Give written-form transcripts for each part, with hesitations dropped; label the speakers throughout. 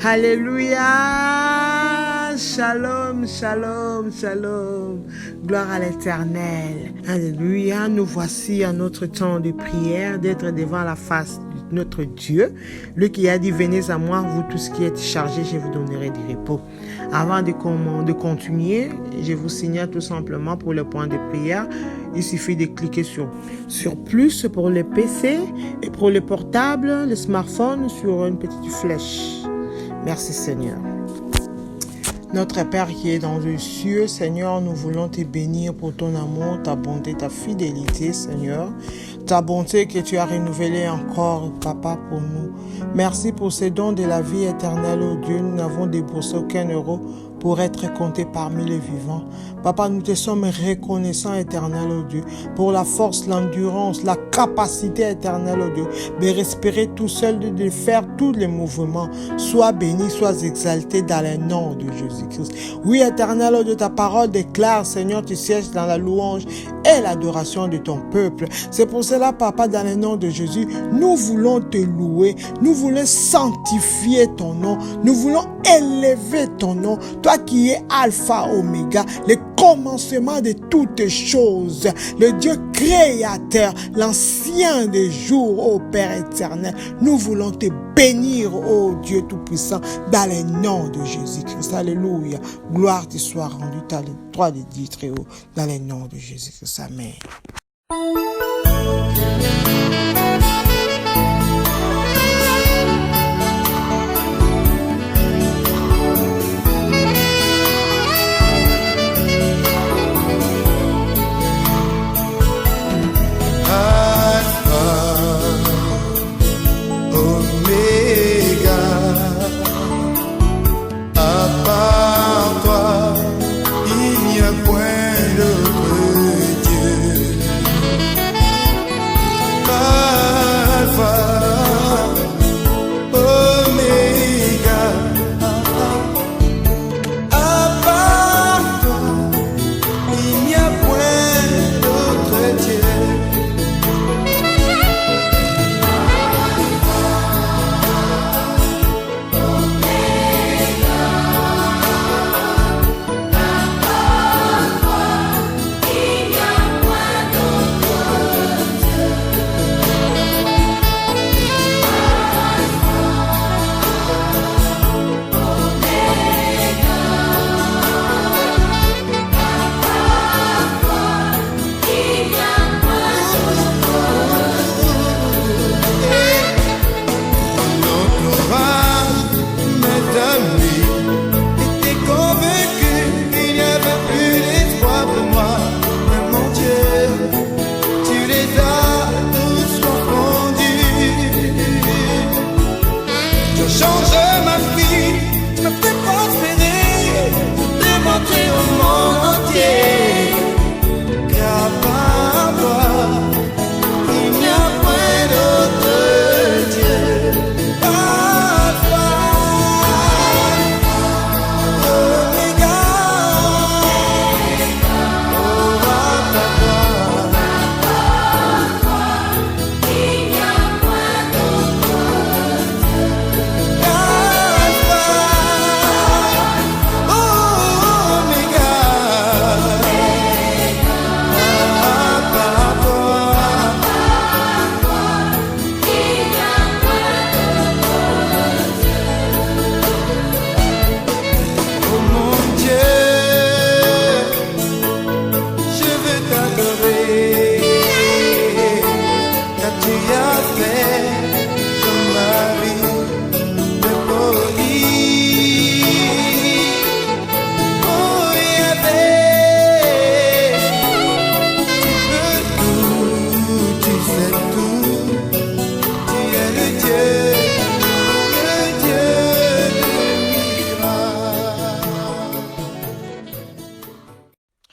Speaker 1: Alléluia. Shalom, shalom, shalom. Gloire à l'Éternel. Alléluia. Nous voici à notre temps de prière, d'être devant la face de notre Dieu. Lui qui a dit, venez à moi, vous tous qui êtes chargés, je vous donnerai du repos. Avant de continuer, je vous signale tout simplement pour le point de prière. Il suffit de cliquer sur plus pour le PC et pour le portable, le smartphone, sur une petite flèche. Merci Seigneur. Notre Père qui est dans les cieux, Seigneur, nous voulons te bénir pour ton amour, ta bonté, ta fidélité, Seigneur. Ta bonté que tu as renouvelée encore, Papa, pour nous. Merci pour ces dons de la vie éternelle, oh Dieu. Nous n'avons déboursé aucun euro pour être comptés parmi les vivants. Papa, nous te sommes reconnaissants, éternel, oh Dieu, pour la force, l'endurance, la capacité éternelle, oh Dieu, de respirer tout seul, de faire tous les mouvements. Sois béni, sois exalté dans le nom de Jésus-Christ. Oui, éternel, oh Dieu, ta parole déclare, Seigneur, tu sièges dans la louange et l'adoration de ton peuple. C'est pour cela, Papa, dans le nom de Jésus, nous voulons te louer, nous voulons sanctifier ton nom, nous voulons élever ton nom, toi qui es Alpha, Oméga, le commencement de toutes choses, le Dieu créateur, l'ancien des jours, ô Père éternel. Nous voulons te bénir, ô Dieu tout-puissant, dans le nom de Jésus-Christ. Alléluia. Gloire te soit rendue, toi les dits très haut, dans le nom de Jésus-Christ. Amen.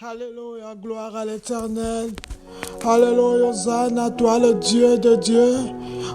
Speaker 1: Alléluia, gloire à l'Éternel. Alléluia, Hosanna à toi le Dieu de Dieu.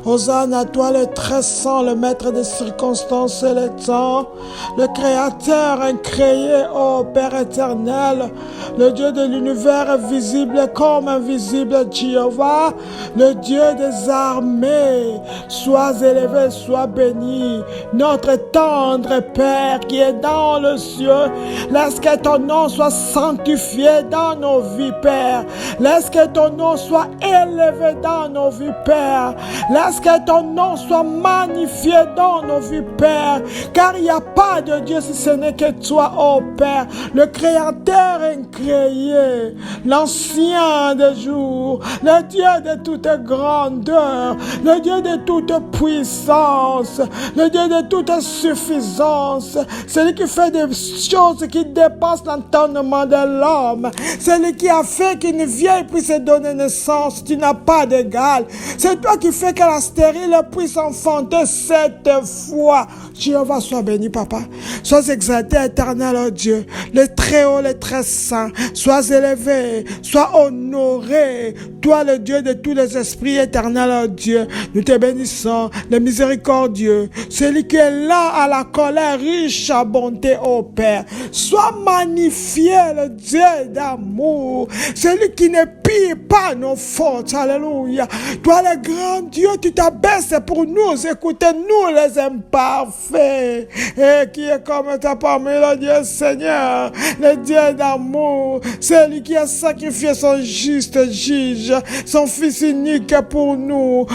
Speaker 1: Hosanna à toi le très saint, le maître des circonstances et les temps, le créateur incréé, ô Père éternel. le Dieu de l'univers visible comme invisible, Jéhovah, le Dieu des armées. Sois élevé, sois béni, notre tendre Père qui est dans le ciel. Laisse que ton nom soit sanctifié dans nos vies, Père. Laisse que ton nom soit élevé dans nos vies, Père. Laisse que ton nom soit magnifié dans nos vies, Père. Car il n'y a pas de Dieu si ce n'est que toi, oh Père, le Créateur incréé, l'ancien des jours, le Dieu de toute grandeur, le Dieu de toute puissance, le Dieu de toute suffisance, celui qui fait des choses qui dépassent l'entendement de l'homme, celui qui a fait qu'une vieille puisse donner naissance, tu n'as pas d'égal. C'est toi qui fais que la stérile puisse enfanter 7 fois. Jéhovah, sois béni, papa. Sois exalté, éternel, oh Dieu. Le très haut, le très saint. Sois élevé, sois honoré. Toi, le Dieu de tous les esprits, éternel, oh Dieu. Nous te bénissons, le miséricordieux. Celui qui est là à la colère, riche à bonté, ô Père. Sois magnifié, le Dieu d'amour. Celui qui ne pille pas nos fautes. Alléluia. Toi, le grand Dieu, tu t'abaisses pour nous. Écoutez-nous, les imparfaits. Et qui est comme ta parmi le Dieu Seigneur, le Dieu d'amour. Celui qui a sacrifié son juste juge, son Fils unique pour nous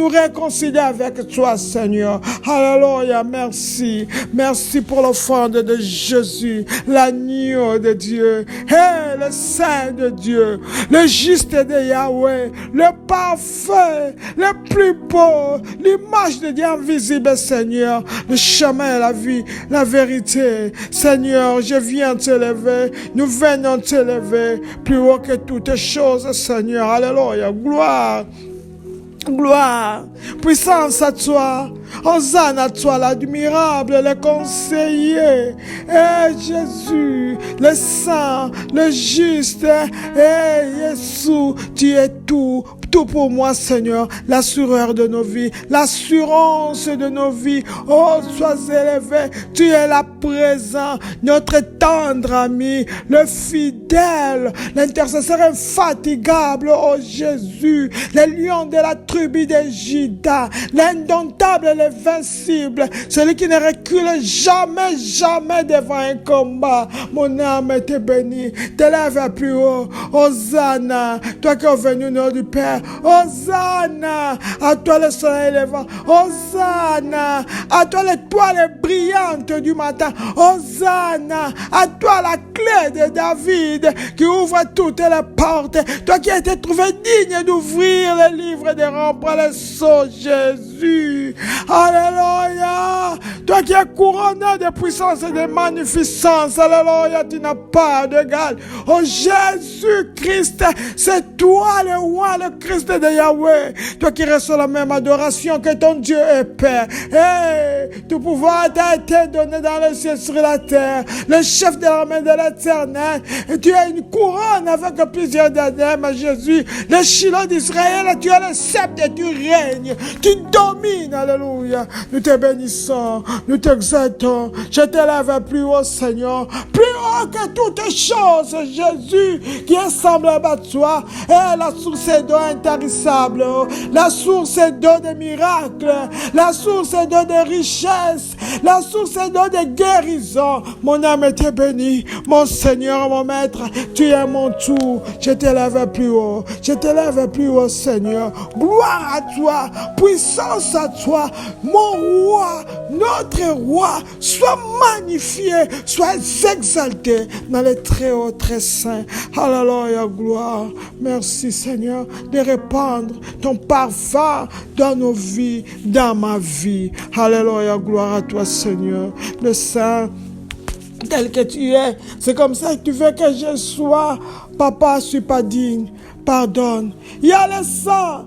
Speaker 1: réconcilier avec toi, Seigneur. Alléluia, merci. Merci pour l'offrande de Jésus, l'agneau de Dieu, et le Saint de Dieu, le juste de Yahweh, le parfait, le plus beau, l'image de Dieu invisible, Seigneur, le chemin, la vie, la vérité. Seigneur, je viens t'élever, nous venons t'élever, plus haut que toutes choses, Seigneur. Alléluia, gloire. Gloire, puissance à toi, Hosanna à toi, l'admirable, le conseiller, et Jésus, le saint, le juste, et Jésus, tu es tout pour moi, Seigneur, l'assureur de nos vies, l'assurance de nos vies. Oh, sois élevé, tu es là présent, notre tendre ami, le fidèle, l'intercesseur infatigable, oh Jésus, le lion de la tribu de Juda, l'indomptable, l'invincible, celui qui ne recule jamais, jamais devant un combat. Mon âme te bénit, t'élève plus haut. Hosanna, toi qui es venu au nom du Père. Hosanna, à toi le soleil levant. Hosanna, à toi l'étoile brillante du matin. Hosanna, à toi la clé de David qui ouvre toutes les portes. Toi qui as été trouvé digne d'ouvrir les livres des remparts, les sceaux, Jésus. Alléluia. Toi qui es couronné de puissance et de magnificence. Alléluia, tu n'as pas d'égal. Oh Jésus-Christ, c'est toi le roi, le Christ de Yahweh. Toi qui reçois la même adoration que ton Dieu est Père. Et tout pouvoir t'a été donné dans le ciel sur la terre. Le chef de l'armée de l'Éternel. Et tu as une couronne avec plusieurs diadèmes, Jésus. Le Shiloh d'Israël, tu as le sceptre et tu règnes. Tu domines, alléluia. Nous te bénissons, nous t'exaltons. Je t'élève plus haut, Seigneur. Plus haut que toutes choses, Jésus, qui est semblable à toi. Et la source d'eau intarissable. La source d'eau de miracles. La source d'eau de richesse. La source d'eau de guérison. Mon âme est bénie. Mon Seigneur, mon Maître, tu es mon tout. Je t'élève plus haut. Je t'élève plus haut, Seigneur. Gloire à toi. Puissance à toi. Mon roi, notre roi, sois magnifié, sois exalté dans les très hauts, très saints. Alléluia, gloire. Merci, Seigneur, de répandre ton parfum dans nos vies, dans ma vie. Alléluia, gloire à toi, Seigneur, le Saint. Tel que tu es, c'est comme ça que tu veux que je sois. Papa, je ne suis pas digne. pardonne. Il y a le sang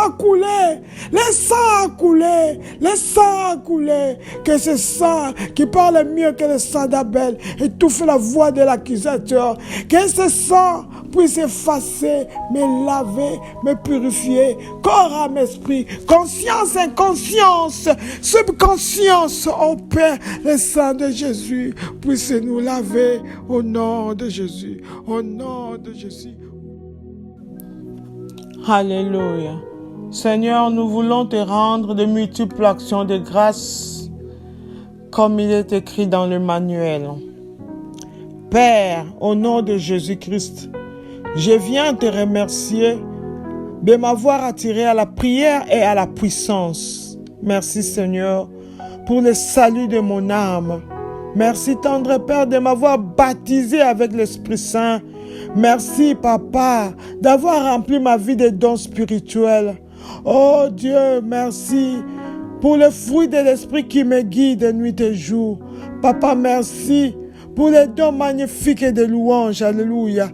Speaker 1: a coulé, le sang a coulé, le sang a coulé. Que ce sang qui parle mieux que le sang d'Abel étouffe la voix de l'accusateur. Que ce sang puisse effacer, me laver, me purifier, corps, âme, esprit, conscience, inconscience, subconscience, oh Père, le sang de Jésus puisse nous laver au nom de Jésus, au nom de Jésus. Alléluia. Seigneur, nous voulons te rendre de multiples actions de grâce, comme il est écrit dans le manuel. Père, au nom de Jésus-Christ, je viens te remercier de m'avoir attiré à la prière et à la puissance. Merci Seigneur pour le salut de mon âme. Merci tendre Père de m'avoir baptisé avec l'Esprit Saint. Merci Papa d'avoir rempli ma vie de dons spirituels. Oh Dieu, merci pour le fruit de l'Esprit qui me guide nuit et jour. Papa, merci pour les dons magnifiques et de louanges. Alléluia.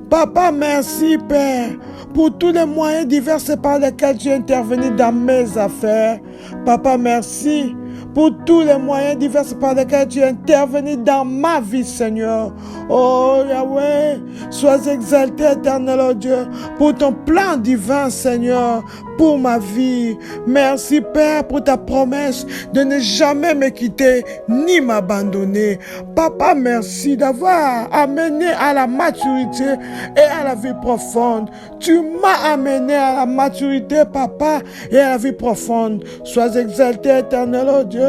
Speaker 1: Papa, merci Père pour tous les moyens divers par lesquels tu es intervenu dans mes affaires. Papa, merci pour tous les moyens divers par lesquels tu es intervenu dans ma vie, Seigneur. Oh Yahweh, sois exalté, éternel, oh Dieu, pour ton plan divin, Seigneur, pour ma vie. Merci, Père, pour ta promesse de ne jamais me quitter ni m'abandonner. Papa, merci d'avoir amené à la maturité et à la vie profonde. Tu m'as amené à la maturité, Papa, et à la vie profonde. Sois exalté, éternel, oh Dieu,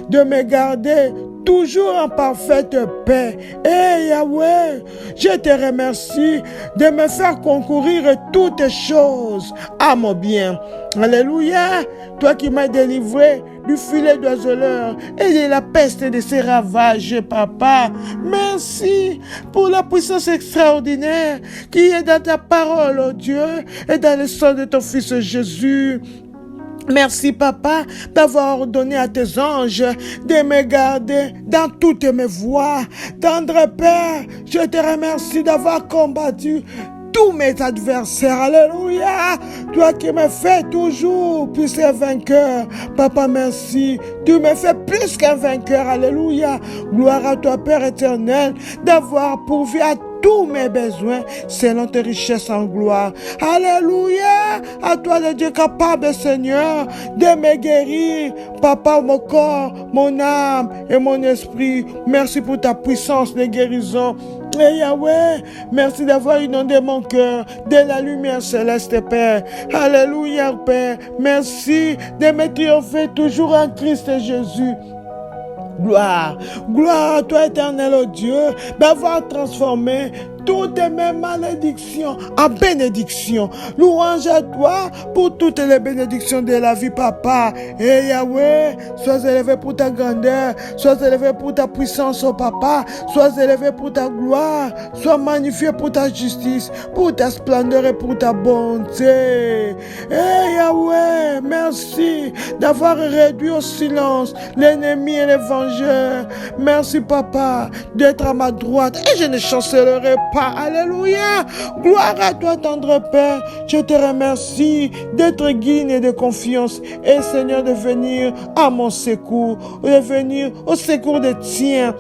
Speaker 1: de me garder toujours en parfaite paix. Et Yahweh, je te remercie de me faire concourir toutes choses à mon bien. Alléluia, toi qui m'as délivré du filet d'oiseleur et de la peste de ses ravages, Papa. Merci pour la puissance extraordinaire qui est dans ta parole, oh Dieu, et dans le sang de ton Fils Jésus. Merci, Papa, d'avoir ordonné à tes anges de me garder dans toutes mes voies. Tendre Père, je te remercie d'avoir combattu tous mes adversaires. Alléluia. Toi qui me fais toujours plus qu'un vainqueur. Papa, merci. Tu me fais plus qu'un vainqueur. Alléluia. Gloire à toi, Père éternel, d'avoir pourvu à tous mes besoins selon tes richesses en gloire. Alléluia. À toi le Dieu capable, Seigneur, de me guérir. Papa, mon corps, mon âme et mon esprit. Merci pour ta puissance de guérison. Et Yahweh, merci d'avoir inondé mon cœur de la lumière céleste, Père. Alléluia, Père. Merci de me triompher toujours en Christ Jésus. Gloire, gloire à toi, éternel, oh Dieu, d'avoir transformé toutes mes malédictions en bénédictions. Louange à toi pour toutes les bénédictions de la vie, Papa. Et Yahweh, sois élevé pour ta grandeur, sois élevé pour ta puissance, oh Papa, sois élevé pour ta gloire, sois magnifié pour ta justice, pour ta splendeur et pour ta bonté. Et Yahweh, merci d'avoir réduit au silence l'ennemi et les vengeurs. Merci, Papa, d'être à ma droite et je ne chancellerai pas. Alléluia. Gloire à toi, tendre Père. Je te remercie d'être digne et de confiance. Et Seigneur, de venir à mon secours. De venir au secours des tiens.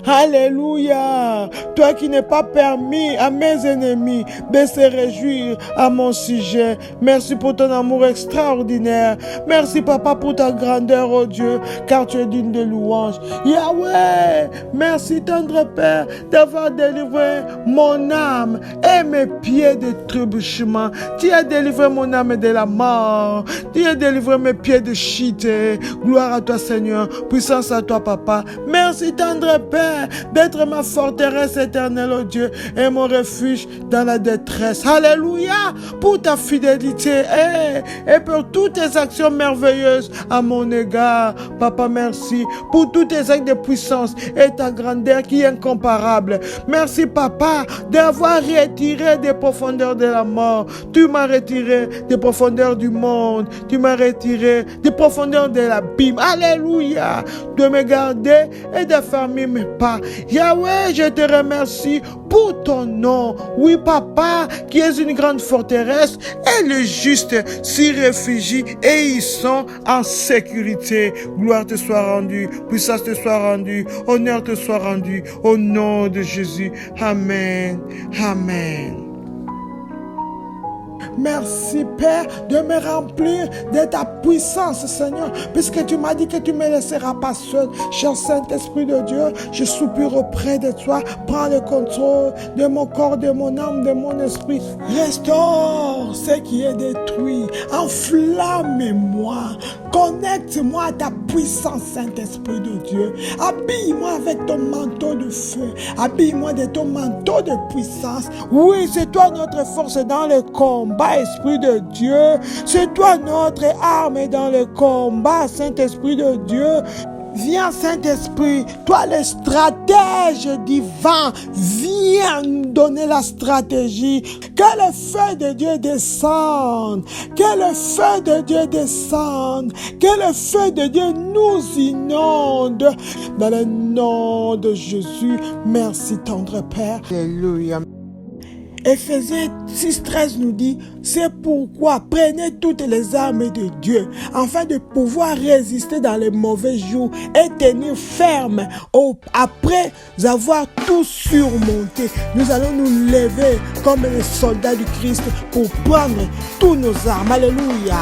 Speaker 1: Alléluia. Toi qui n'es pas permis à mes ennemis de se réjouir à mon sujet. Merci pour ton amour extraordinaire. Merci, Papa, pour ta grandeur, oh Dieu, car tu es digne de louange. Yahweh, merci, tendre Père, d'avoir délivré mon âme et mes pieds de trébuchement. Tu as délivré mon âme de la mort. Tu as délivré mes pieds de chute. Gloire à toi, Seigneur. Puissance à toi, Papa. Merci, tendre Père, d'être ma forteresse éternelle, oh Dieu, et mon refuge dans la détresse. Alléluia, pour ta fidélité et pour toutes tes actions merveilleuses à mon égard. Papa, merci pour tous tes actes de puissance et ta grandeur qui est incomparable. Merci, Papa, d'avoir retiré des profondeurs de la mort. Tu m'as retiré des profondeurs du monde. Tu m'as retiré des profondeurs de l'abîme. Alléluia, de me garder et d'affermir mes papa. Yahweh, je te remercie pour ton nom. Oui, papa, qui est une grande forteresse, et le juste s'y réfugie et ils sont en sécurité. Gloire te soit rendue, puissance te soit rendue, honneur te soit rendu, au nom de Jésus. Amen. Amen. Merci, Père, de me remplir de ta puissance, Seigneur, puisque tu m'as dit que tu ne me laisseras pas seul. Cher Saint-Esprit de Dieu, je soupire auprès de toi. Prends le contrôle de mon corps, de mon âme, de mon esprit. Restaure ce qui est détruit. Enflamme-moi. Connecte-moi à ta puissance, Saint-Esprit de Dieu. Habille-moi avec ton manteau de feu. Habille-moi de ton manteau de puissance. Oui, c'est toi notre force dans le combat, Esprit de Dieu. C'est toi notre arme dans le combat, Saint-Esprit de Dieu. Viens, Saint-Esprit, toi le stratège divin, viens nous donner la stratégie. Que le feu de Dieu descende, que le feu de Dieu descende, que le feu de Dieu nous inonde. Dans le nom de Jésus, merci tendre Père. Alléluia. Éphésiens 6,13 nous dit, c'est pourquoi prenez toutes les armes de Dieu afin de pouvoir résister dans les mauvais jours et tenir ferme après avoir tout surmonté. Nous allons nous lever comme les soldats du Christ pour prendre tous nos armes. Alléluia.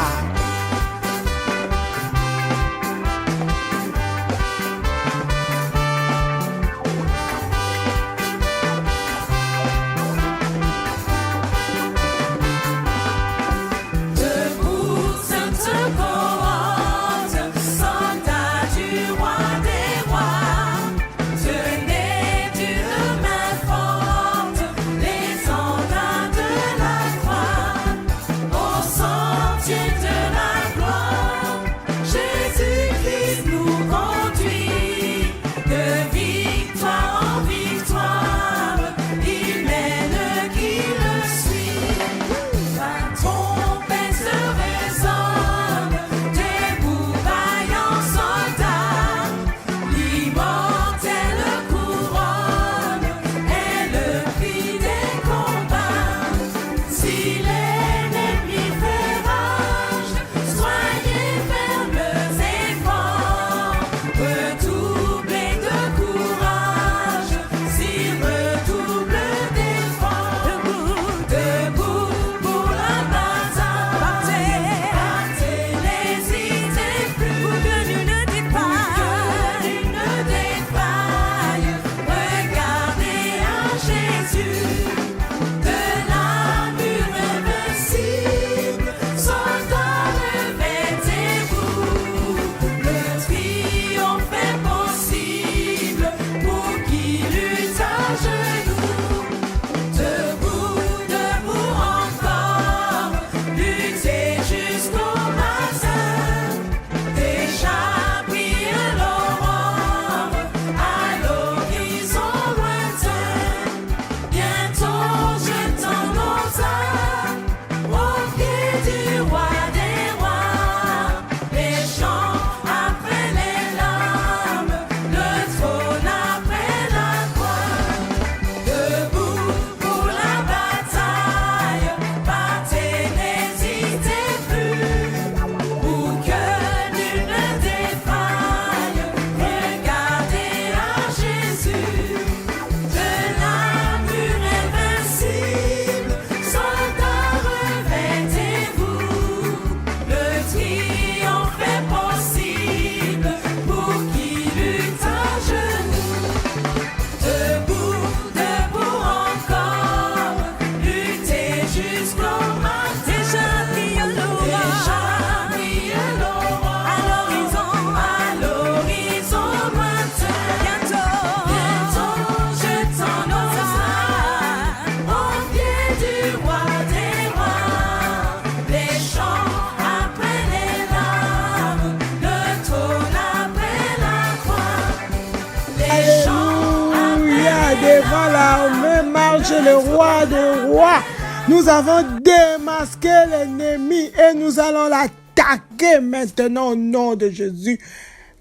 Speaker 1: Devant l'armée marche le roi des rois. Nous avons démasqué l'ennemi et nous allons l'attaquer maintenant au nom de Jésus.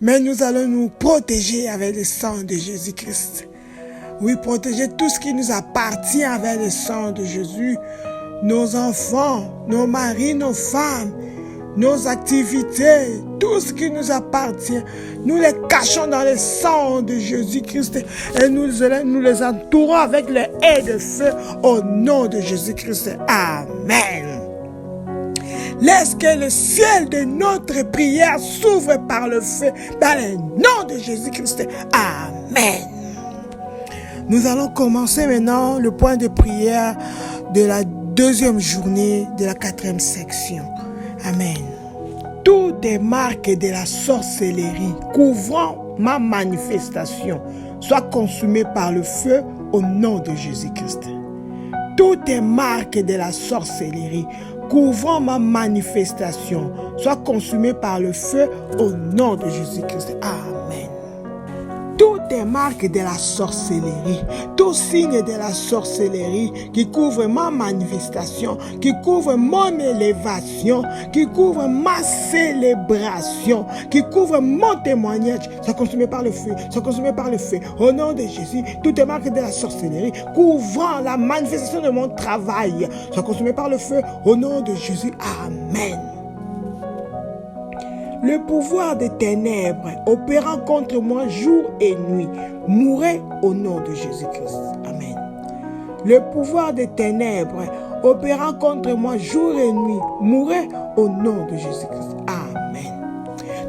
Speaker 1: Mais nous allons nous protéger avec le sang de Jésus-Christ. Oui, protéger tout ce qui nous appartient avec le sang de Jésus. Nos enfants, nos maris, nos femmes, nos activités, tout ce qui nous appartient. Nous les cachons dans le sang de Jésus-Christ et nous les entourons avec le haie de feu au nom de Jésus-Christ. Amen. Laisse que le ciel de notre prière s'ouvre par le feu dans le nom de Jésus-Christ. Amen. Nous allons commencer maintenant le point de prière de la deuxième journée de la 4e section. Amen. Toutes les marques de la sorcellerie couvrant ma manifestation soient consumées par le feu au nom de Jésus-Christ. Toutes les marques de la sorcellerie couvrant ma manifestation soient consumées par le feu au nom de Jésus-Christ. Amen. Toutes les marques de la sorcellerie, tout signe de la sorcellerie qui couvre ma manifestation, qui couvre mon élévation, qui couvre ma célébration, qui couvre mon témoignage, soit consumé par le feu, soit consumé par le feu. Au nom de Jésus, toutes les marques de la sorcellerie couvrant la manifestation de mon travail, soit consumé par le feu. Au nom de Jésus, Amen. Le pouvoir des ténèbres opérant contre moi jour et nuit mourrait au nom de Jésus-Christ. Amen. Le pouvoir des ténèbres opérant contre moi jour et nuit mourrait au nom de Jésus-Christ. Amen.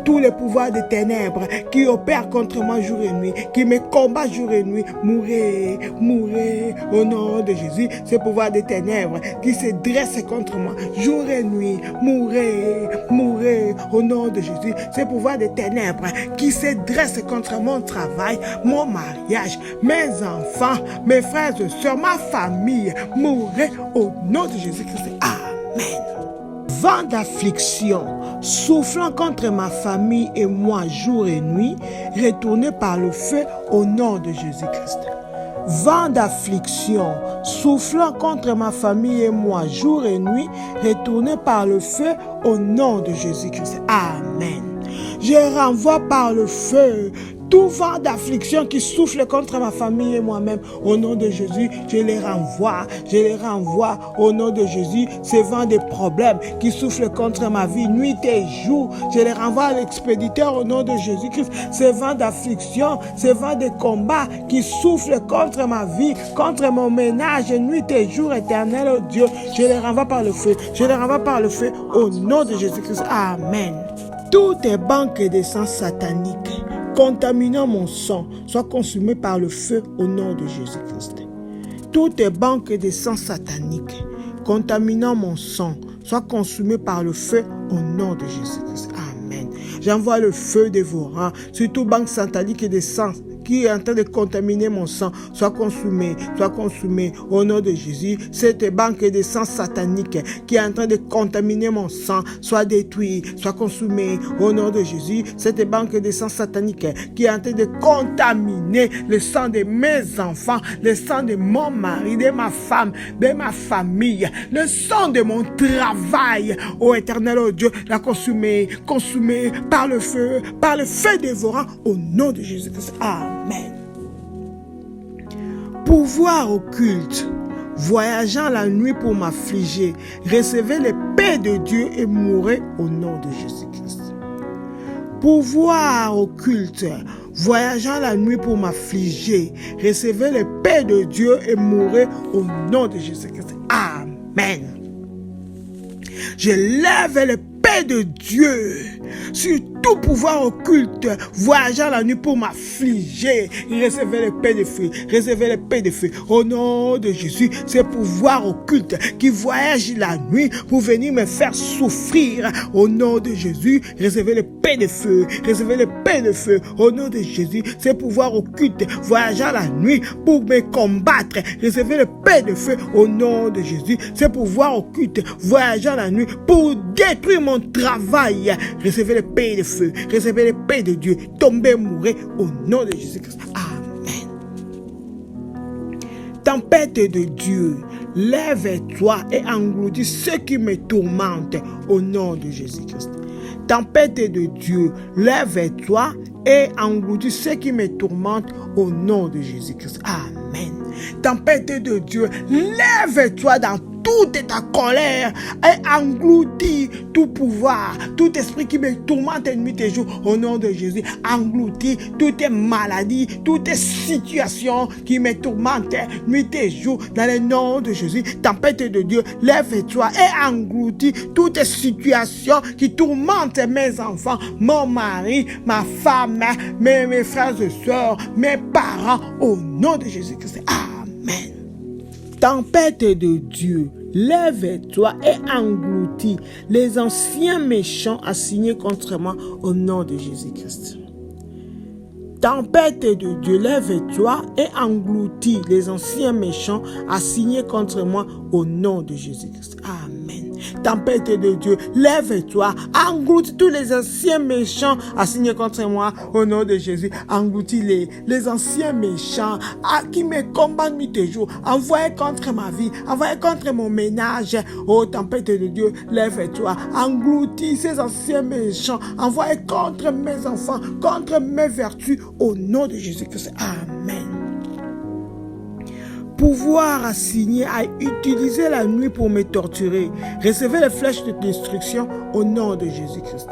Speaker 1: Tous les pouvoirs des ténèbres qui opèrent contre moi jour et nuit, qui me combattent jour et nuit, mourrez, mourrez au nom de Jésus. Ces pouvoirs des ténèbres qui se dressent contre moi jour et nuit, mourrez, mourrez au nom de Jésus. Ces pouvoirs des ténèbres qui se dressent contre mon travail, mon mariage, mes enfants, mes frères et sœurs, ma famille, mourrez au nom de Jésus-Christ. Amen. Vent d'affliction soufflant contre ma famille et moi jour et nuit, retourné par le feu au nom de Jésus-Christ. Vent d'affliction soufflant contre ma famille et moi jour et nuit, retourné par le feu au nom de Jésus-Christ. Amen. Je renvoie par le feu tout vent d'affliction qui souffle contre ma famille et moi-même. Au nom de Jésus, je les renvoie au nom de Jésus. Ces vents de problèmes qui soufflent contre ma vie nuit et jour, je les renvoie à l'expéditeur au nom de Jésus-Christ. Ces vents d'affliction, ces vents de combat qui soufflent contre ma vie, contre mon ménage nuit et jour, éternel oh Dieu, je les renvoie par le feu. Je les renvoie par le feu au nom de Jésus-Christ. Amen. Toutes les banques de sang sataniques contaminant mon sang soient consumées par le feu au nom de Jésus-Christ. Toutes les banques de sang sataniques contaminant mon sang soient consumées par le feu au nom de Jésus-Christ. Amen. J'envoie le feu dévorant sur toute banque satanique de sang qui est en train de contaminer mon sang, soit consumé au nom de Jésus. Cette banque de sang satanique qui est en train de contaminer mon sang, soit détruit, soit consumé au nom de Jésus. Cette banque de sang satanique qui est en train de contaminer le sang de mes enfants, le sang de mon mari, de ma femme, de ma famille, le sang de mon travail, ô éternel, ô Dieu, la consumé par le feu dévorant au nom de Jésus-Christ. Amen. Pouvoir occulte, voyageant la nuit pour m'affliger, recevez l'épée de Dieu et mourrez au nom de Jésus-Christ. Pouvoir occulte, voyageant la nuit pour m'affliger, recevez l'épée de Dieu et mourrez au nom de Jésus-Christ. Amen. Je lève l'épée de Dieu sur tout pouvoir occulte, voyageant la nuit pour m'affliger. Recevez l'épée de feu, recevez l'épée de feu. Au nom de Jésus, ces pouvoirs occultes qui voyagent la nuit pour venir me faire souffrir. Au nom de Jésus, recevez l'épée de feu, recevez l'épée de feu. Au nom de Jésus, ces pouvoirs occultes voyageant la nuit pour me combattre. Recevez l'épée de feu. Au nom de Jésus, ces pouvoirs occultes voyageant la nuit pour détruire mon travail. Recevez l'épée de feu, recevez l'épée de Dieu, tombez, mourrez au nom de Jésus-Christ. Amen. Tempête de Dieu, lève-toi et engloutis ceux qui me tourmentent au nom de Jésus-Christ. Tempête de Dieu, lève-toi et engloutis ce qui me tourmente au nom de Jésus-Christ. Amen. Tempête de Dieu, lève-toi dans toute ta colère et engloutis tout pouvoir, tout esprit qui me tourmente nuit et jour au nom de Jésus. Engloutis toutes tes maladies, toutes tes situations qui me tourmentent nuit et jour dans le nom de Jésus. Tempête de Dieu, lève-toi et engloutis toutes tes situations qui tourmentent mes enfants, mon mari, ma femme, mes frères et sœurs, mes parents au nom de Jésus-Christ. Amen. Tempête de Dieu, lève-toi et engloutis les anciens méchants assignés contre moi au nom de Jésus-Christ. Tempête de Dieu, lève-toi et engloutis les anciens méchants assignés contre moi au nom de Jésus-Christ. Amen. Tempête de Dieu, lève-toi, engloutis tous les anciens méchants assignés contre moi au nom de Jésus. Engloutis les anciens méchants qui me combattent nuit et jour, envoyés contre ma vie, envoyés contre mon ménage. Oh, tempête de Dieu, lève-toi, engloutis ces anciens méchants, envoyés contre mes enfants, contre mes vertus au nom de Jésus-Christ. Amen. Pouvoir assigné à utiliser la nuit pour me torturer. Recevez les flèches de destruction au nom de Jésus-Christ.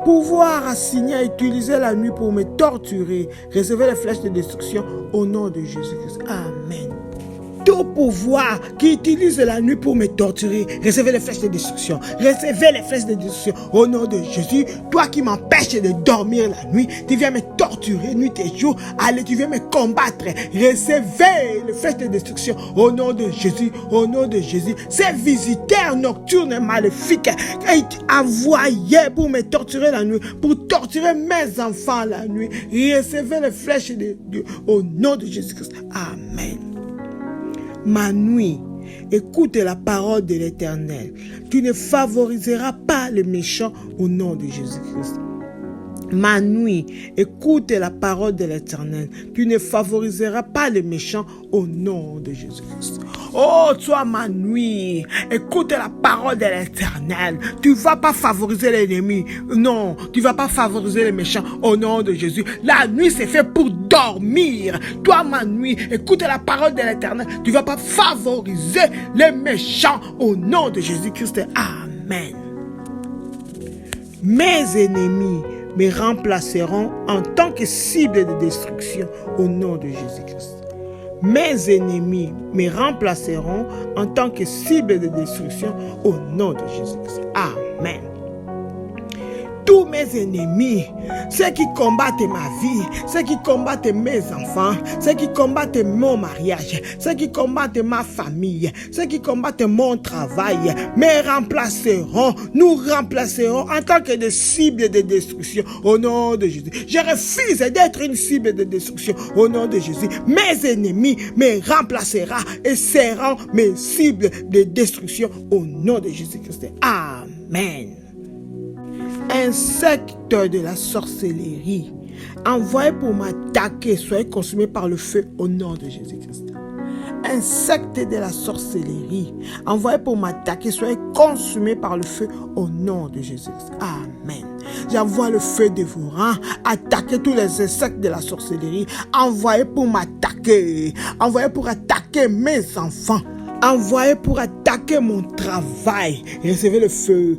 Speaker 1: Pouvoir assigné à utiliser la nuit pour me torturer. Recevez les flèches de destruction au nom de Jésus-Christ. Amen. Tout pouvoir qui utilise la nuit pour me torturer, recevez les flèches de destruction. Recevez les flèches de destruction au nom de Jésus. Toi qui m'empêches de dormir la nuit, tu viens me torturer nuit et jour. Allez, tu viens me combattre. Recevez les flèches de destruction au nom de Jésus. Au nom de Jésus. Ces visiteurs nocturnes maléfiques envoyés pour me torturer la nuit, pour torturer mes enfants la nuit. Recevez les flèches de Dieu au nom de Jésus-Christ. Amen. Ma nuit, écoute la parole de l'Éternel. Tu ne favoriseras pas le méchant au nom de Jésus-Christ. Ma nuit, écoute la parole de l'Éternel. Tu ne favoriseras pas le méchant au nom de Jésus-Christ. Oh, toi, ma nuit, écoute la parole de l'Éternel. Tu ne vas pas favoriser l'ennemi. Non, tu ne vas pas favoriser les méchants au nom de Jésus. La nuit, c'est fait pour dormir. Toi, ma nuit, écoute la parole de l'Éternel. Tu ne vas pas favoriser les méchants au nom de Jésus-Christ. Amen. Mes ennemis me remplaceront en tant que cible de destruction au nom de Jésus-Christ. Mes ennemis me remplaceront en tant que cible de destruction au nom de Jésus-Christ. Amen. Tous mes ennemis, ceux qui combattent ma vie, ceux qui combattent mes enfants, ceux qui combattent mon mariage, ceux qui combattent ma famille, ceux qui combattent mon travail, me remplaceront, nous remplacerons en tant que des cibles de destruction au nom de Jésus. Je refuse d'être une cible de destruction au nom de Jésus. Mes ennemis me remplaceront et seront mes cibles de destruction au nom de Jésus-Christ. Amen. Insectes de la sorcellerie, envoyés pour m'attaquer, soyez consumés par le feu au nom de Jésus-Christ. Insectes de la sorcellerie, envoyés pour m'attaquer, soyez consumés par le feu au nom de Jésus-Christ. Amen. J'envoie le feu dévorant, attaquer tous les insectes de la sorcellerie, envoyés pour m'attaquer, envoyés pour attaquer mes enfants, envoyés pour attaquer mon travail. Recevez le feu,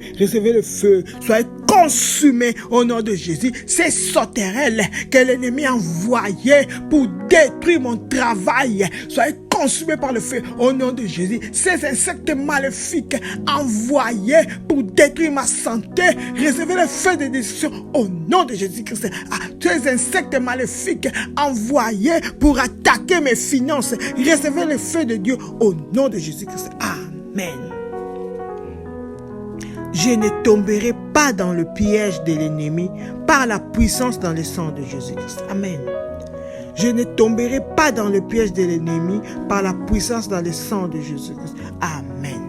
Speaker 1: soyez consumés au nom de Jésus. Ces sauterelles que l'ennemi a envoyées pour détruire mon travail, soyez consumés par le feu au nom de Jésus. Ces insectes maléfiques envoyés pour détruire ma santé, recevez le feu de destruction au nom de Jésus-Christ. Ces insectes maléfiques envoyés pour attaquer mes finances, recevez le feu de Dieu au nom de Jésus-Christ. Amen. Je ne tomberai pas dans le piège de l'ennemi par la puissance dans le sang de Jésus-Christ. Amen. Je ne tomberai pas dans le piège de l'ennemi par la puissance dans le sang de Jésus-Christ. Amen.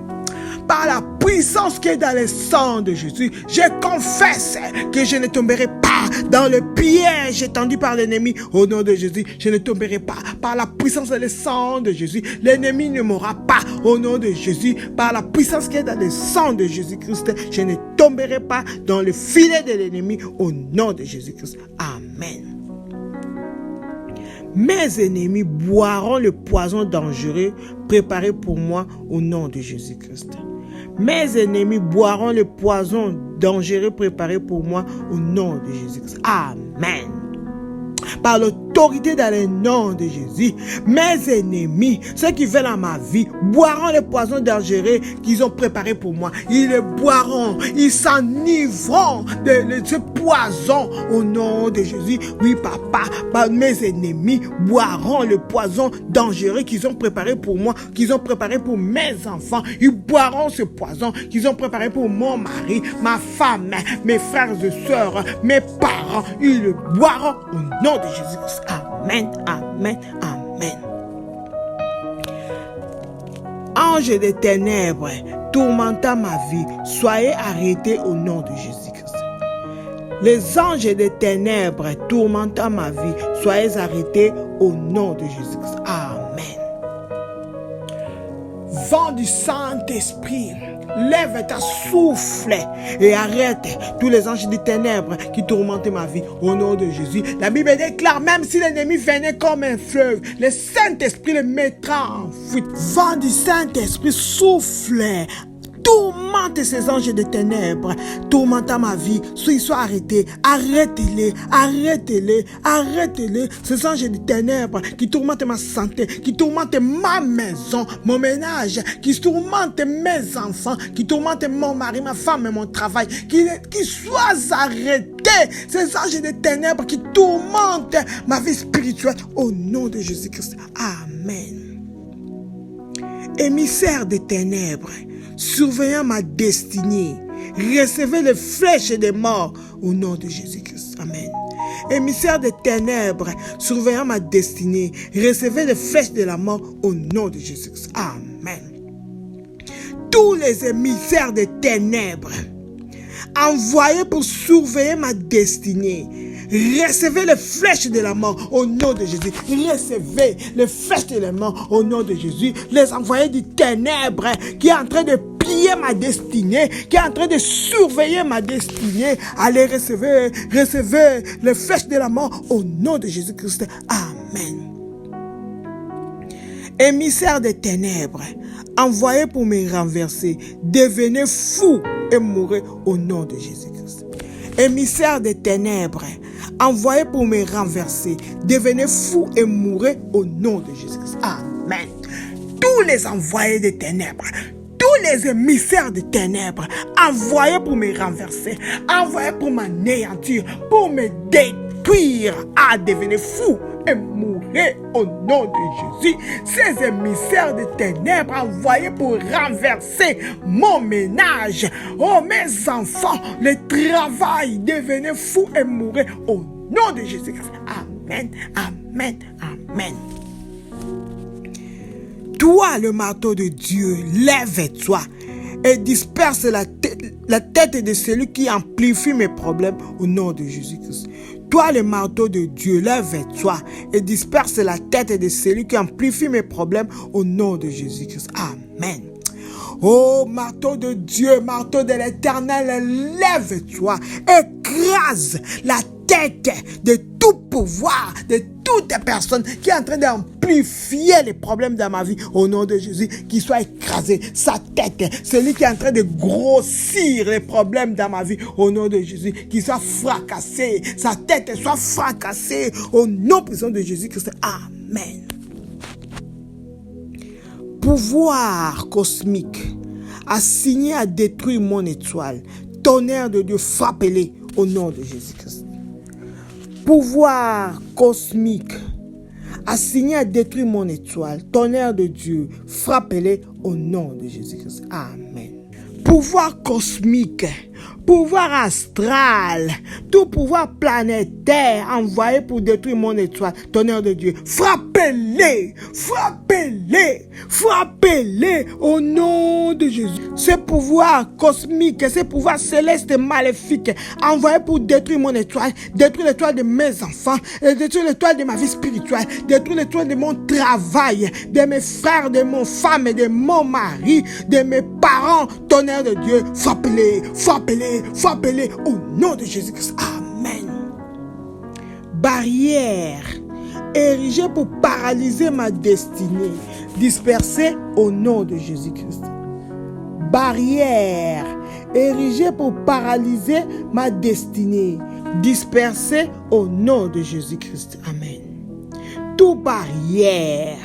Speaker 1: Par la puissance qui est dans le sang de Jésus, je confesse que je ne tomberai pas dans le piège étendu par l'ennemi. Au nom de Jésus, je ne tomberai pas. Par la puissance et le sang de Jésus, l'ennemi ne m'aura pas. Au nom de Jésus, par la puissance qui est dans le sang de Jésus-Christ, je ne tomberai pas dans le filet de l'ennemi. Au nom de Jésus-Christ. Amen. Mes ennemis boiront le poison dangereux préparé pour moi au nom de Jésus-Christ. Mes ennemis boiront le poison dangereux préparé pour moi au nom de Jésus-Christ. Amen. Par l'autorité dans le nom de Jésus, mes ennemis, ceux qui veulent à ma vie, boiront le poison dangereux qu'ils ont préparé pour moi. Ils le boiront, ils s'enivreront de ce poison au nom de Jésus. Oui, papa, mes ennemis boiront le poison dangereux qu'ils ont préparé pour moi, qu'ils ont préparé pour mes enfants. Ils boiront ce poison qu'ils ont préparé pour mon mari, ma femme, mes frères et sœurs, mes parents. Ils le boiront au nom de Jésus-Christ. Amen, amen, amen. Anges des ténèbres, tourmentant ma vie, soyez arrêtés au nom de Jésus-Christ. Les anges des ténèbres, tourmentant ma vie, soyez arrêtés au nom de Jésus-Christ. Amen. Vent du Saint-Esprit, lève ta souffle et arrête tous les anges des ténèbres qui tourmentent ma vie au nom de Jésus. La Bible déclare, même si l'ennemi venait comme un fleuve, le Saint-Esprit le mettra en fuite. Vent du Saint-Esprit, souffle, tourmente ces anges de ténèbres, tourmentant ma vie, soient arrêtés, arrêtez-les, arrêtez-les, arrêtez-les, ces anges de ténèbres qui tourmentent ma santé, qui tourmentent ma maison, mon ménage, qui tourmentent mes enfants, qui tourmentent mon mari, ma femme et mon travail, qui soient arrêtés, ces anges de ténèbres qui tourmentent ma vie spirituelle, au nom de Jésus-Christ. Amen. Émissaire des ténèbres, surveillant ma destinée, recevez les flèches des morts au nom de Jésus-Christ. Amen. Émissaire des ténèbres, surveillant ma destinée, recevez les flèches de la mort au nom de Jésus-Christ. Amen. Tous les émissaires des ténèbres, envoyés pour surveiller ma destinée, recevez les flèches de la mort au nom de Jésus. Recevez les flèches de la mort au nom de Jésus. Les envoyés du ténèbre qui est en train de piller ma destinée, qui est en train de surveiller ma destinée. Allez, recevez les flèches de la mort au nom de Jésus-Christ. Amen. Émissaire des ténèbres, envoyés pour me renverser, devenez fous et mourrez au nom de Jésus-Christ. Émissaire des ténèbres, envoyés pour me renverser, devenez fous et mourrez au nom de Jésus-Christ. Amen. Tous les envoyés des ténèbres, tous les émissaires des ténèbres, envoyés pour me renverser, envoyés pour m'anéantir, pour me détruire, à devenir fous et mourrez au nom de Jésus. Ces émissaires des ténèbres envoyés pour renverser mon ménage, oh mes enfants, le travail, devenez fous et mourrez au nom de Jésus-Christ. Amen, amen, amen. Toi, le marteau de Dieu, lève-toi et disperse la tête de celui qui amplifie mes problèmes au nom de Jésus-Christ. Toi, le marteau de Dieu, lève-toi et disperse la tête de celui qui amplifie mes problèmes au nom de Jésus-Christ. Amen. Oh, marteau de Dieu, marteau de l'Éternel, lève-toi, écrase la tête de tout pouvoir, de toute personne qui est en train d'amplifier les problèmes de ma vie au nom de Jésus, qui soit écrasé, sa tête, celui qui est en train de grossir les problèmes de ma vie au nom de Jésus, qui soit fracassé, sa tête soit fracassée au nom puissant de Jésus-Christ. Amen. Pouvoir cosmique assigné à détruire mon étoile, tonnerre de Dieu, frappez-les au nom de Jésus-Christ. Pouvoir cosmique assigné à détruire mon étoile, tonnerre de Dieu, frappez-les au nom de Jésus-Christ. Amen. Pouvoir cosmique, pouvoir astral, tout pouvoir planétaire envoyé pour détruire mon étoile, tonnerre de Dieu, frappez-les, frappez-les, Frappez-les au nom de Jésus. Ces pouvoirs cosmiques, ces pouvoirs célestes et maléfiques envoyés pour détruire mon étoile, détruire l'étoile de mes enfants, détruire l'étoile de ma vie spirituelle, détruire l'étoile de mon travail, de mes frères, de mon femme et de mon mari, de mes parents, tonnerre de Dieu. Frappez-les, frappez-les, frappez-les au nom de Jésus-Christ. Amen. Barrière érigée pour paralyser ma destinée, dispersée au nom de Jésus-Christ. Barrière érigée pour paralyser ma destinée, dispersée au nom de Jésus-Christ. Amen. Toute barrière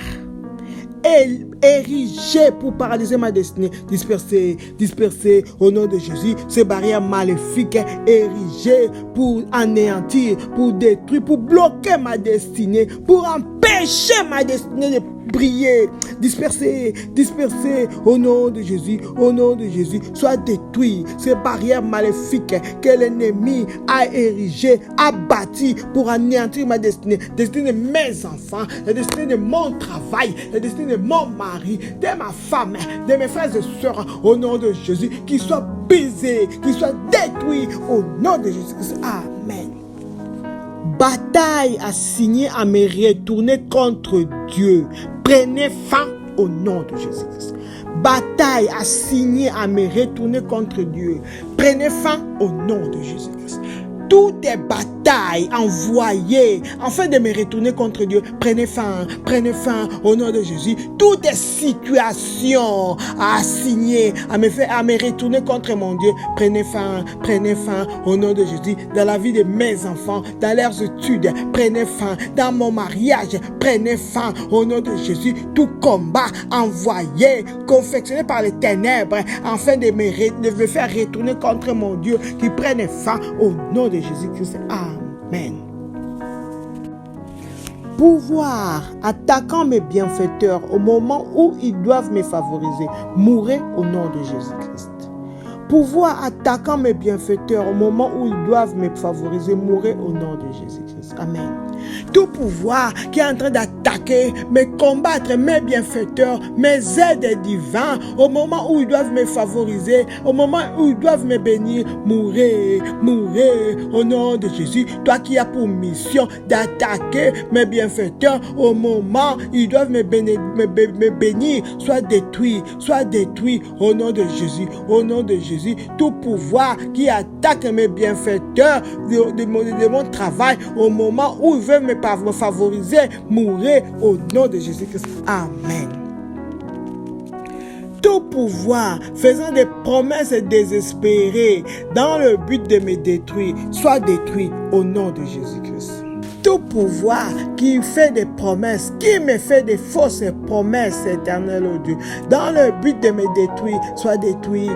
Speaker 1: érigée pour paralyser ma destinée, dispersée, dispersée au nom de Jésus. Ces barrières maléfiques érigées pour anéantir, pour détruire, pour bloquer ma destinée, pour empêcher ma destinée de briller, dispersée, dispersée au nom de Jésus, au nom de Jésus. Soit détruit ces barrières maléfiques que l'ennemi a érigées, a bâties pour anéantir ma destinée, la destinée de mes enfants, la destinée de mon travail, la destinée de mon mari, de ma femme, de mes frères et sœurs, au nom de Jésus, qu'ils soient brisés, qu'ils soient détruits au nom de Jésus. Amen. Bataille assignée à me retourner contre Dieu, prenez fin au nom de Jésus-Christ. Bataille assignée à me retourner contre Dieu, prenez fin au nom de Jésus-Christ. Toutes les batailles envoyées afin de me retourner contre Dieu, prenez fin au nom de Jésus. Toutes les situations assignées à me retourner contre mon Dieu, prenez fin au nom de Jésus. Dans la vie de mes enfants, dans leurs études, prenez fin. Dans mon mariage, prenez fin au nom de Jésus. Tout combat envoyé, confectionné par les ténèbres, afin de me faire retourner contre mon Dieu, qui prenne fin au nom de Jésus-Christ. Amen. Pouvoir attaquant mes bienfaiteurs au moment où ils doivent me favoriser, mourrez au nom de Jésus-Christ. Pouvoir attaquant mes bienfaiteurs au moment où ils doivent me favoriser, mourrez au nom de Jésus-Christ. Amen. Tout pouvoir qui est en train d'attaquer, me combattre mes bienfaiteurs, mes aides divins, au moment où ils doivent me favoriser, au moment où ils doivent me bénir, mourrez au nom de Jésus. Toi qui as pour mission d'attaquer mes bienfaiteurs, au moment où ils doivent me bénir, sois détruit au nom de Jésus, au nom de Jésus. Tout pouvoir qui attaque mes bienfaiteurs de mon travail, au moment où ils veulent me favoriser, mourrez au nom de Jésus-Christ. Amen. Tout pouvoir faisant des promesses désespérées dans le but de me détruire, soit détruit au nom de Jésus-Christ. Tout pouvoir qui fait des promesses, qui me fait des fausses promesses éternelles au Dieu, dans le but de me détruire, soit détruit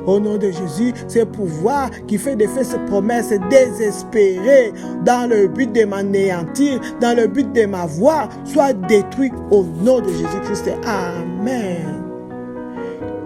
Speaker 1: au nom de Jésus. Ce pouvoir qui fait des fausses promesses désespérées, dans le but de m'anéantir, dans le but de m'avoir, soit détruit au nom de Jésus-Christ. Amen.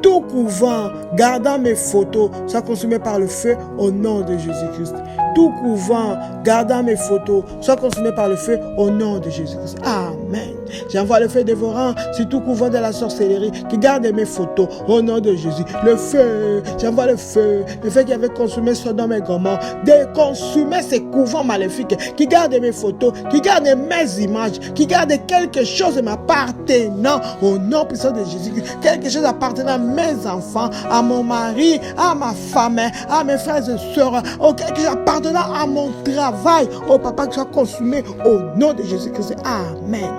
Speaker 1: Tout couvent gardant mes photos soit consumé par le feu au nom de Jésus-Christ. Tout couvent gardant mes photos soit consumé par le feu au nom de Jésus-Christ. Amen. J'envoie le feu dévorant sur tout couvent de la sorcellerie qui garde mes photos au nom de Jésus. Le feu, j'envoie le feu qui avait consumé Sodome et Gomorrhe, de consumer ces couvents maléfiques qui gardent mes photos, qui gardent mes images, qui gardent quelque chose m'appartenant au nom puissant de Jésus-Christ, quelque chose appartenant à mes enfants, à mon mari, à ma femme, à mes frères et sœurs, quelque chose appartenant à mon travail, au papa, qui soit consumé au nom de Jésus-Christ. Amen.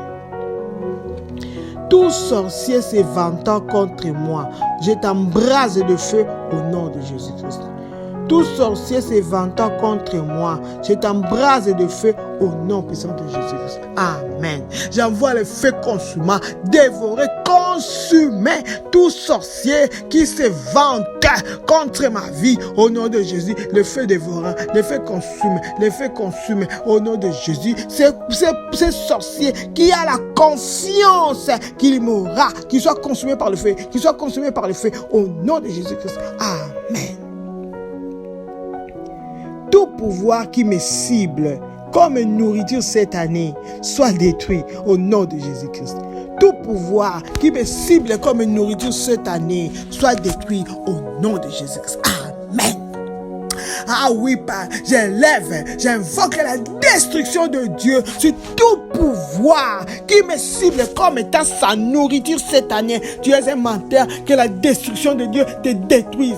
Speaker 1: Tout sorcier se vantant contre moi, je t'embrase de feu au nom de Jésus-Christ. Tout sorcier se vantant contre moi, je t'embrase de feu au nom puissant de Jésus-Christ. Amen. J'envoie le feu consumant, dévorer, consumer tout sorcier qui se vante contre ma vie au nom de Jésus. Le feu dévorant, le feu consume au nom de Jésus. C'est sorcier qui a la confiance qu'il mourra, qu'il soit consumé par le feu, au nom de Jésus-Christ. Amen. Tout pouvoir qui me cible comme nourriture cette année soit détruit au nom de Jésus-Christ. tout pouvoir qui me cible comme une nourriture cette année soit détruit au nom de Jésus-Christ. Amen. Ah oui, Père, j'invoque la destruction de Dieu sur tout pouvoir qui me cible comme étant sa nourriture cette année. Tu es un menteur, que la destruction de Dieu te détruise,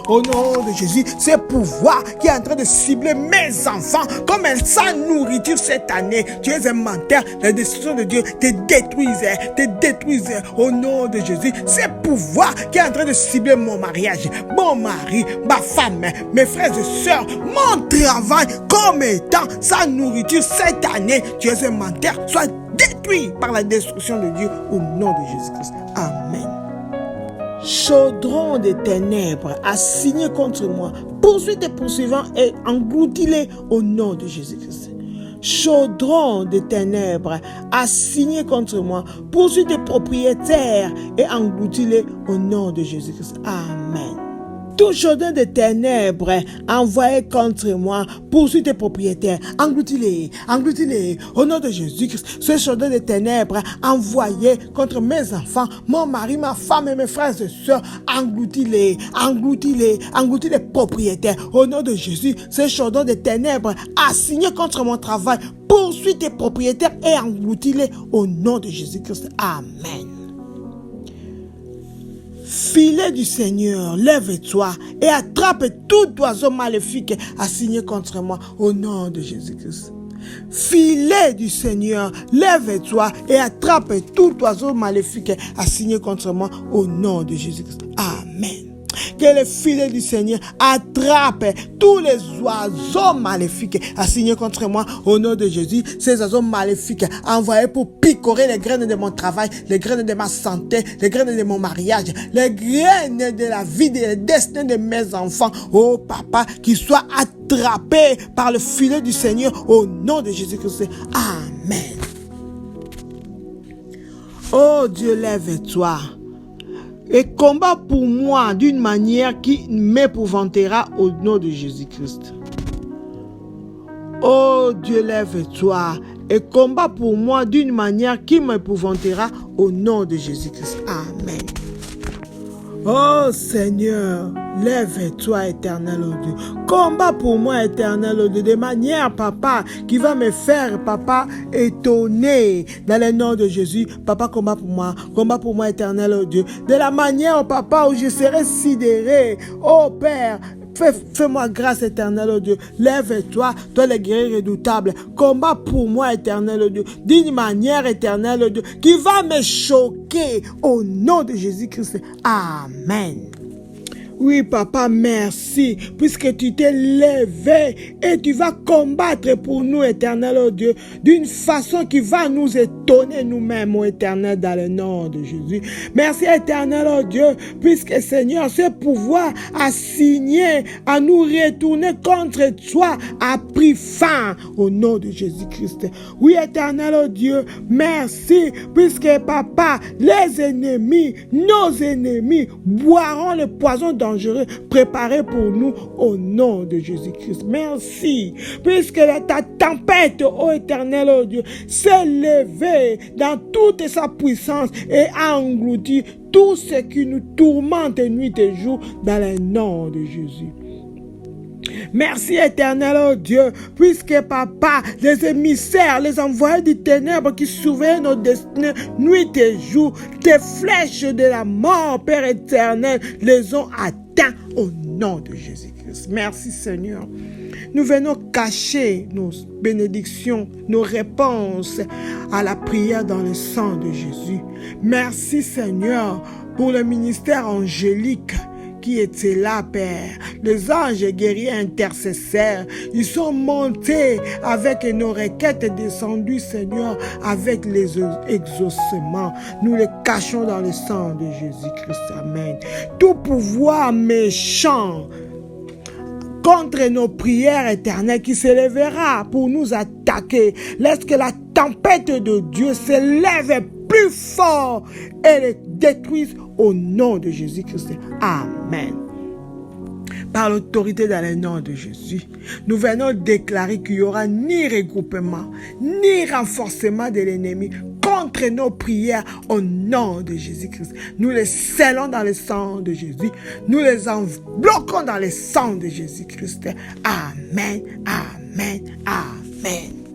Speaker 1: au nom de Jésus. Ce pouvoir qui est en train de cibler mes enfants comme sa nourriture cette année. Tu es un menteur, la destruction de Dieu te détruise, au nom de Jésus. Ce pouvoir qui est en train de cibler mon mariage, mon mari, ma femme, mes frères et sœurs, mon travail comme étant sa nourriture cette année. Tu es un menteur, sois détruit par la destruction de Dieu au nom de Jésus-Christ. Amen. Chaudron des ténèbres assigné contre moi, poursuis tes poursuivants et engloutis-les au nom de Jésus-Christ. Chaudron des ténèbres assigné contre moi, poursuis tes propriétaires et engloutis-les au nom de Jésus-Christ. Amen. Tout chaudron des ténèbres envoyé contre moi, poursuis tes propriétaires, engloutis-les, au nom de Jésus-Christ. Ce chaudron des ténèbres envoyé contre mes enfants, mon mari, ma femme et mes frères et sœurs, engloutis-les propriétaires, au nom de Jésus. Ce chaudron des ténèbres assigné contre mon travail, poursuis tes propriétaires et engloutis-les au nom de Jésus-Christ. Amen. Filet du Seigneur, lève-toi et attrape tout oiseau maléfique assigné contre moi au nom de Jésus-Christ. Filet du Seigneur, lève-toi et attrape tout oiseau maléfique assigné contre moi au nom de Jésus-Christ. Amen. Que le filet du Seigneur attrape tous les oiseaux maléfiques assignés contre moi au nom de Jésus. Ces oiseaux maléfiques envoyés pour picorer les graines de mon travail, les graines de ma santé, les graines de mon mariage, les graines de la vie, des destins de mes enfants. Oh Papa, qu'ils soient attrapés par le filet du Seigneur au nom de Jésus-Christ. Amen. Oh Dieu, lève-toi et combat pour moi d'une manière qui m'épouvantera au nom de Jésus-Christ. Oh Dieu, lève-toi et combat pour moi d'une manière qui m'épouvantera au nom de Jésus-Christ. Amen. Oh Seigneur, lève-toi, éternel oh Dieu. Combat pour moi, éternel oh Dieu, de manière, Papa, qui va me faire, Papa, étonner. Dans le nom de Jésus, Papa, combat pour moi, éternel oh Dieu. De la manière, Papa, où je serai sidéré. Oh Père, fais-moi grâce, éternel oh Dieu. Lève-toi, toi le guerrier redoutable. Combat pour moi, éternel oh Dieu. D'une manière, éternel oh Dieu, qui va me choquer au nom de Jésus-Christ. Amen. Oui, Papa, merci, puisque tu t'es levé et tu vas combattre pour nous, éternel, oh Dieu, d'une façon qui va nous étonner nous-mêmes, oh éternel, dans le nom de Jésus. Merci, éternel, oh Dieu, puisque, Seigneur, ce pouvoir assigné à nous retourner contre toi a pris fin au nom de Jésus-Christ. Oui, éternel, oh Dieu, merci, puisque, Papa, les ennemis, nos ennemis, boiront le poison dangereux préparé pour nous au nom de Jésus-Christ. Merci, puisque ta tempête, ô éternel, ô Dieu, s'est levée dans toute sa puissance et a englouti tout ce qui nous tourmente nuit et jour dans le nom de Jésus. Merci éternel, oh Dieu, puisque Papa, les émissaires, les envoyés du ténèbre qui surveillent nos destinées nuit et jour, tes flèches de la mort, Père éternel, les ont atteints au nom de Jésus-Christ. Merci Seigneur. Nous venons cacher nos bénédictions, nos réponses à la prière dans le sang de Jésus. Merci Seigneur pour le ministère angélique qui était là, Père. Les anges guerriers intercesseurs, ils sont montés avec nos requêtes descendues, Seigneur, avec les exaucements. Nous les cachons dans le sang de Jésus-Christ. Amen. Tout pouvoir méchant contre nos prières éternelles qui s'élèvera pour nous attaquer, laisse que la tempête de Dieu s'élève plus fort et les détruise au nom de Jésus-Christ. Amen. Par l'autorité dans le nom de Jésus, nous venons déclarer qu'il n'y aura ni regroupement, ni renforcement de l'ennemi contre nos prières au nom de Jésus-Christ. Nous les scellons dans le sang de Jésus. Nous les bloquons dans le sang de Jésus-Christ. Amen, amen, amen.